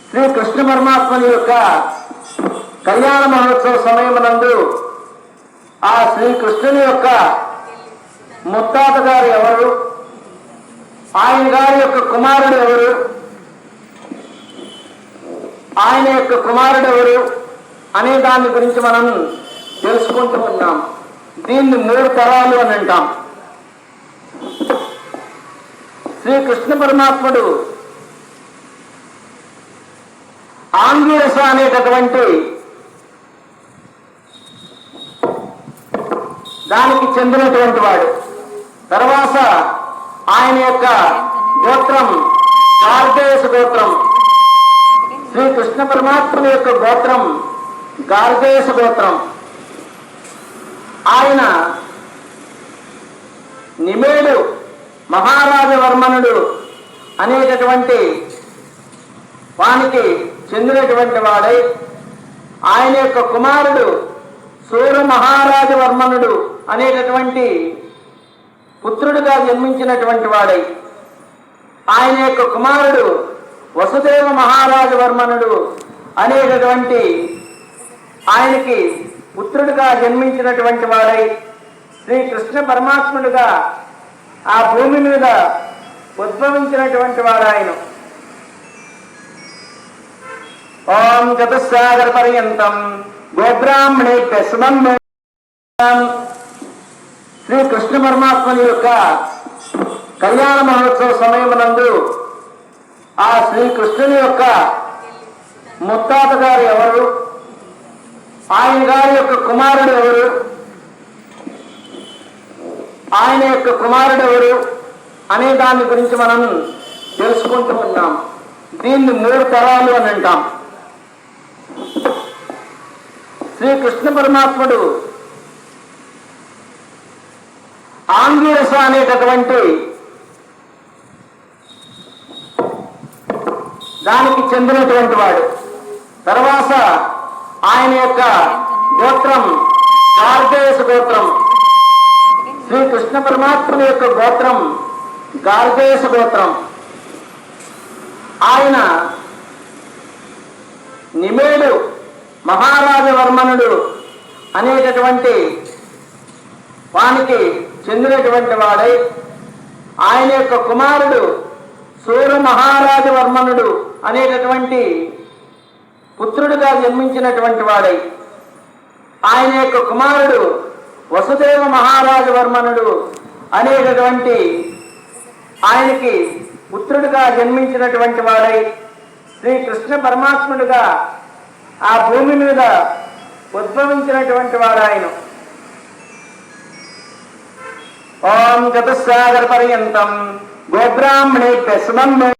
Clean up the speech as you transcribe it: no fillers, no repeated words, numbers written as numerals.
శ్రీ కృష్ణ పరమాత్మని యొక్క కళ్యాణ మహోత్సవ సమయమునందు ఆ శ్రీకృష్ణుని యొక్క ముత్తాత గారు ఎవరు, ఆయన గారి యొక్క కుమారుడు ఎవరు, ఆయన యొక్క కుమారుడు ఎవరు అనే దాని గురించి మనం తెలుసుకుంటూ ఉన్నాం. దీన్ని 3 తరాలు అని అంటాం. శ్రీకృష్ణ పరమాత్ముడు ఆంగిరస అనేటటువంటి దానికి చెందినటువంటి వాడు. తర్వాత ఆయన యొక్క గోత్రం గార్గేయ గోత్రం. శ్రీకృష్ణ పరమాత్ముని యొక్క గోత్రం గార్గేయ గోత్రం. ఆయన నిమేడు మహారాజవర్మనుడు అనేటటువంటి వానికి చెందినటువంటి వాడై ఆయన యొక్క కుమారుడు సూర మహారాజవర్మనుడు అనేటటువంటి పుత్రుడిగా జన్మించినటువంటి వాడై ఆయన యొక్క కుమారుడు వసుదేవ మహారాజవర్మనుడు అనేటటువంటి ఆయనకి పుత్రుడిగా జన్మించినటువంటి వాడై శ్రీకృష్ణ పరమాత్ముడుగా ఆ భూమి మీద ఉద్భవించినటువంటి వాడు ఆయన. ఓం చతుస్సాగర పర్యంతం గోబ్రాహ్మణేభ్యః శుభం. శ్రీ కృష్ణ పరమాత్మని యొక్క కళ్యాణ మహోత్సవ సమయమునందు ఆ శ్రీకృష్ణుని యొక్క ముత్తాత గారు ఎవరు, ఆయన గారి యొక్క కుమారుడు ఎవరు, ఆయన యొక్క కుమారుడు ఎవరు అనే దాని గురించి మనం తెలుసుకుంటూ ఉన్నాం. దీన్ని 3 తరాలు అని అంటాం. శ్రీకృష్ణ పరమాత్ముడు ఆంగిరస అనేటటువంటి దానికి చెందినటువంటి వాడు. తర్వాత ఆయన యొక్క గోత్రం గార్గేయ గోత్రం. శ్రీకృష్ణ పరమాత్ముని యొక్క గోత్రం గార్గేయ గోత్రం. ఆయన నిమేడు మహారాజవర్మనుడు అనేటటువంటి వానికి చెందినటువంటి వాడై ఆయన యొక్క కుమారుడు సూర మహారాజవర్మనుడు అనేటటువంటి పుత్రుడిగా జన్మించినటువంటి వాడై ఆయన యొక్క కుమారుడు వసుదేవ మహారాజవర్మనుడు అనేటటువంటి ఆయనకి పుత్రుడిగా జన్మించినటువంటి వాడై శ్రీకృష్ణ పరమాత్ముడుగా ఆ భూమి మీద ఉద్భవించినటువంటి వాడు ఆయన. ఓం చతుస్సాగర పర్యంతం గోబ్రాహ్మణేభ్యః శుభం.